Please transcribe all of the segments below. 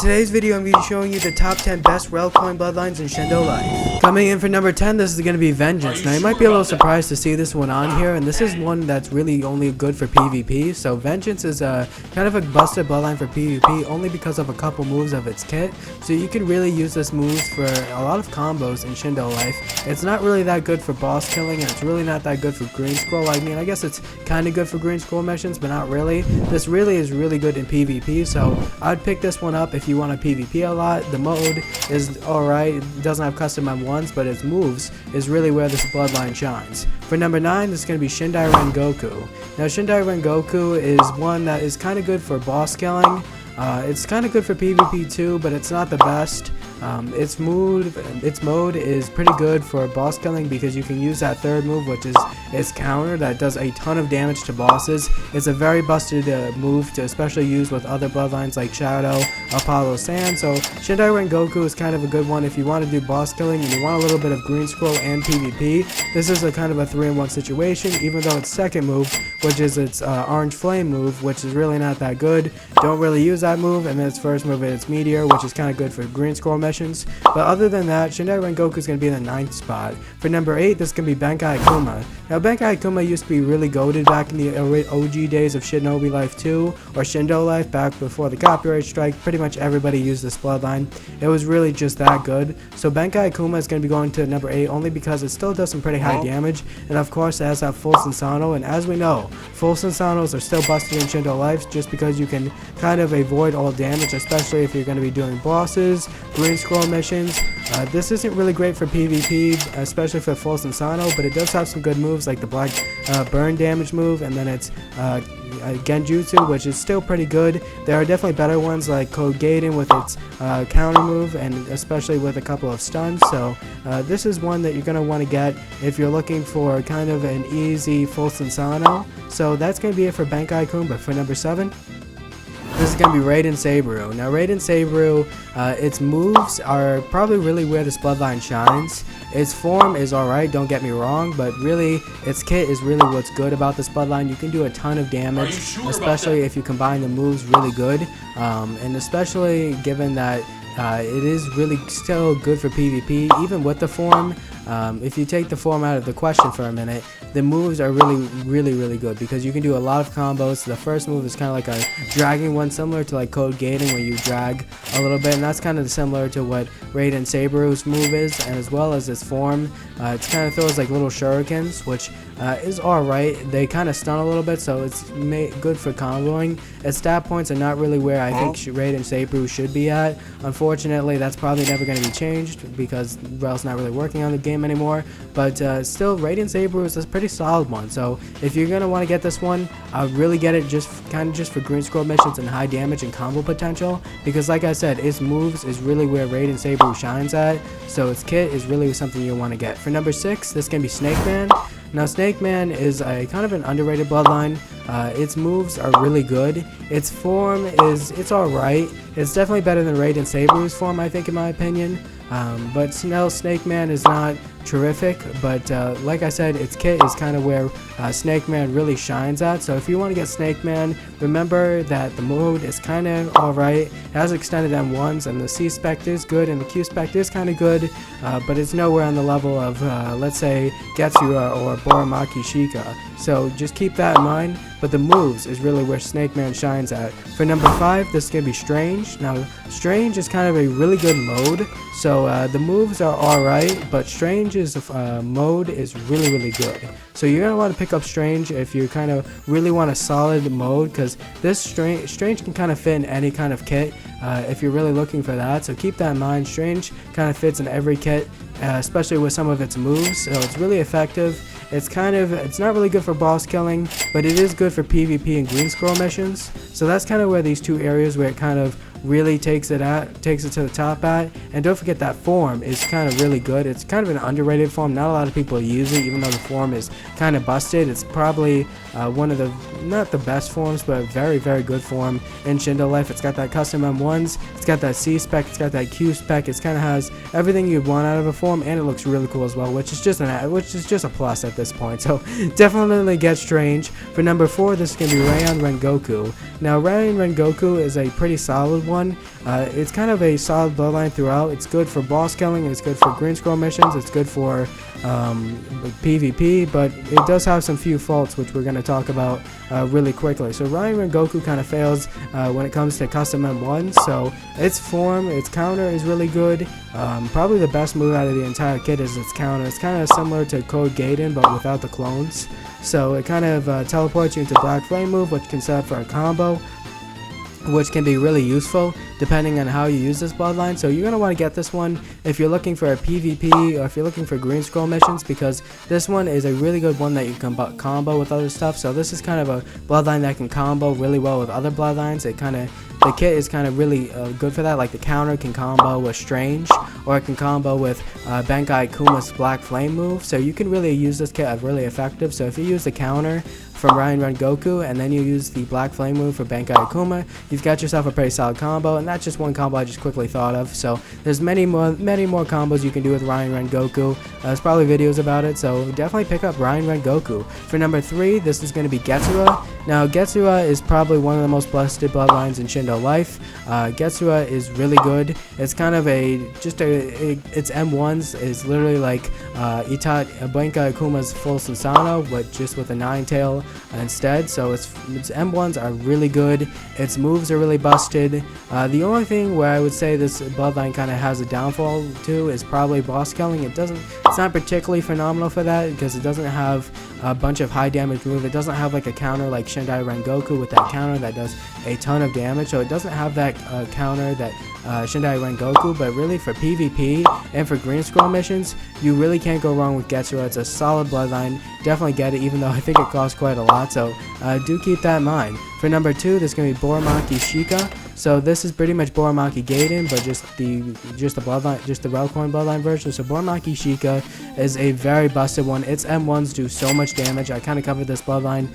today's video, I'm going to be showing you the top 10 best RELLCoin Bloodlines in Shindo life. Coming in for number 10, this is going to be Vengeance. Now, you might be a little surprised to see this one on here, and this is one that's really only good for PvP. So, Vengeance is kind of a busted bloodline for PvP, only because of a couple moves of its kit. So, you can really use this moves for a lot of combos in Shindo life. It's not really that good for boss killing, and it's really not that good for green scroll. I mean, I guess it's kind of good for green scroll missions, but not really. This really is really good in PvP, so I'd pick this one up if you want to PvP a lot. The mode is alright, it doesn't have custom M1s, but its moves is really where this bloodline shines. For number 9, this is going to be Shindo Ren Goku. Now, Shindo Ren Goku is one that is kind of good for boss killing. It's kind of good for PvP too, but it's not the best. Its mode is pretty good for boss killing because you can use that third move, which is its counter that does a ton of damage to bosses. It's a very busted move to especially use with other bloodlines like Shadow, Apollo Sand. So Shindo Ren Goku is kind of a good one if you want to do boss killing and you want a little bit of green scroll and PvP. This is a kind of a 3-in-1 situation, even though its second move, which is its orange flame move, which is really not that good. Don't really use that move, and then its first move is its meteor, which is kind of good for green scroll missions. But other than that, Shindo Ren Goku is going to be in the 9th spot. For number 8, this is going to be Bai Akuma. Now, Bai Akuma used to be really goated back in the OG days of Shinobi Life 2 or Shindo Life, back before the copyright strike. Pretty much everybody used this bloodline. It was really just that good. So Bai Akuma is going to be going to number 8 only because it still does some pretty high damage, and of course it has that full Sensano, and as we know, full Sensanos are still busted in Shindo Life just because you can kind of avoid all damage, especially if you're going to be doing bosses, green scroll missions. This isn't really great for PvP, especially for full Sensano, but it does have some good moves like the black burn damage move, and then it's Genjutsu, which is still pretty good. There are definitely better ones like Code Gayen with its counter move, and especially with a couple of stuns. So this is one that you're going to want to get if you're looking for kind of an easy full Sensano. So that's going to be it for Bai Akuma. For number 7, this is going to be Raiden Sabu. Now, Raiden Sabu, its moves are probably really where this bloodline shines. Its form is alright, don't get me wrong, but really, its kit is really what's good about this bloodline. You can do a ton of damage, especially if you combine the moves really good, and especially given that it is really still good for PvP, even with the form. If you take the form out of the question for a minute, the moves are really good because you can do a lot of combos. The first move is kind of like a dragging one, similar to like Code Gayen, where you drag a little bit, and that's kind of similar to what Raiden Sabu's move is, and as well as its form. It kind of throws like little shurikens, which is alright. They kind of stun a little bit, so it's good for comboing. Its stat points are not really where I think Raiden Sabu should be at. Unfortunately, that's probably never going to be changed because Rel's not really working on the game anymore, but still, Raiden Sabu is a pretty solid one. So if you're gonna want to get this one, I would really get it just for green scroll missions and high damage and combo potential, because like I said, its moves is really where Raiden Sabu shines at. So its kit is really something you want to get. For number 6, this can be Snakman. Now, Snakman is a kind of an underrated bloodline. Its moves are really good. Its form it's alright. It's definitely better than Raiden Sabu's form, I think, in my opinion. But still, Snakman is not terrific, but like I said, its kit is kind of where Snakman really shines at. So if you want to get Snakman, remember that the mode is kind of alright. It has extended M1s, and the C spec is good, and the Q spec is kind of good, but it's nowhere on the level of, let's say, Getsura or Boraki Shika. So just keep that in mind, but the moves is really where Snakman shines at. For number 5, this is going to be Strange. Now, Strange is kind of a really good mode, so the moves are alright, but Strange's mode is really good. So you're going to want to pick up Strange if you kind of really want a solid mode, because this Strange can kind of fit in any kind of kit if you're really looking for that. So keep that in mind. Strange kind of fits in every kit, especially with some of its moves, so it's really effective. It's not really good for boss killing, but it is good for PvP and green scroll missions. So that's kind of where these two areas where it kind of really takes it to the top at. And don't forget that form is kind of really good. It's kind of an underrated form. Not a lot of people use it, even though the form is kind of busted. It's probably one of the, not the best forms, but a very good form in Shindo Life. It's got that custom M1s, it's got that C spec, it's got that Q spec. It kind of has everything you'd want out of a form, and it looks really cool as well, which is just a plus at this point. So definitely get Strange. For number 4, this is going to be Ren Goku. Now, Ren Goku is a pretty solid one. one. It's kind of a solid bloodline throughout. It's good for boss killing, it's good for green scroll missions, it's good for PvP, but it does have some few faults which we're going to talk about really quickly. So Ren Goku kind of fails when it comes to custom M1s, so its form, its counter is really good. Probably the best move out of the entire kit is its counter. It's kind of similar to Code Gayen but without the clones. So it kind of teleports you into Black Flame move, which can set up for a combo, which can be really useful depending on how you use this bloodline. So you're going to want to get this one if you're looking for a PvP or if you're looking for green scroll missions, because this one is a really good one that you can combo with other stuff. So this is kind of a bloodline that can combo really well with other bloodlines. The kit is kind of really good for that. Like the counter can combo with Strange, or it can combo with Bai Akuma's Black Flame move. So you can really use this kit really effective. So if you use the counter from Ren Goku and then you use the Black Flame move for Bai Akuma, you've got yourself a pretty solid combo. And that's just one combo I just quickly thought of. So there's many more combos you can do with Ren Goku. There's probably videos about it, so definitely pick up Ren Goku. For number 3, this is going to be Getsura. Now Getsura is probably one of the most blessed bloodlines in Shindo life. Getsura is really good. It's kind of its M1s is literally like Bai Akuma's full Susanoo, but just with a 9-tail instead. So its M1s are really good. Its moves are really busted. The only thing where I would say this bloodline kind of has a downfall to is probably boss killing. It's not particularly phenomenal for that because it doesn't have a bunch of high damage moves. It doesn't have like a counter like Shindo Ren Goku with that counter that does a ton of damage. So it doesn't have that counter that Shindo Ren Goku, but really for PvP and for green scroll missions, you really can't go wrong with Getsura. It's a solid bloodline. Definitely get it, even though I think it costs quite a lot, so do keep that in mind. For number 2, there's going to be Boraki Shika. So this is pretty much Boraki Gayen, but just the RELLCoin Bloodline version. So Boraki Shika is a very busted one. Its M1s do so much damage. I kind of covered this bloodline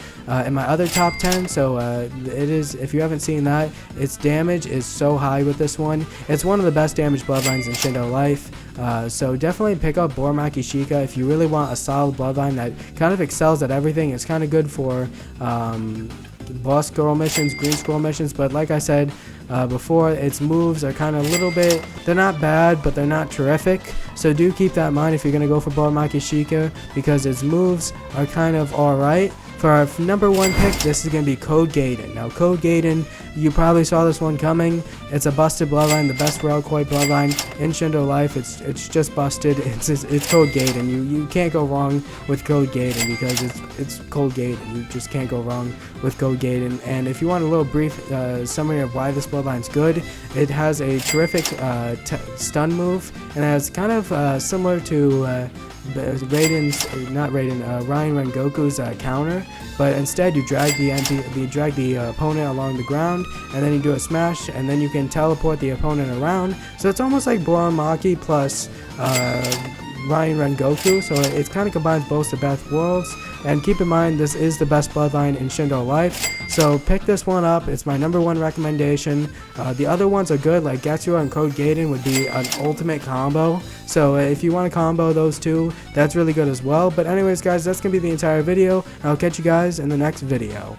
in my other top 10, so it is, if you haven't seen that, its damage is so high with this one. It's one of the best damage bloodlines in Shindo life. So definitely pick up Boraki Shika if you really want a solid bloodline that kind of excels at everything. It's kind of good for boss scroll missions, green scroll missions, but like I said before, its moves are kind of a little bit, they're not bad, but they're not terrific. So do keep that in mind if you're going to go for Boraki Shika, because its moves are kind of alright. For our number 1 pick, this is going to be Code Gayen. Now, Code Gayen, you probably saw this one coming. It's a busted bloodline, the best RELLCoin bloodline in Shindo life. It's just busted. It's Code Gayen. You can't go wrong with Code Gayen because it's Code Gayen. You just can't go wrong with Code Gayen. And if you want a little brief summary of why this bloodline's good, it has a terrific stun move, and it's kind of similar to Ren Goku's counter, but instead you drag the opponent along the ground, and then you do a smash, and then you can teleport the opponent around. So it's almost like Boraki plus Ren Goku, so it kind of combines both the best worlds. And keep in mind, this is the best bloodline in Shindo life, so pick this one up. It's my number 1 recommendation. The other ones are good, like Getsura and Code Gayen would be an ultimate combo. So if you want to combo those two, that's really good as well. But anyways guys, that's going to be the entire video. I'll catch you guys in the next video.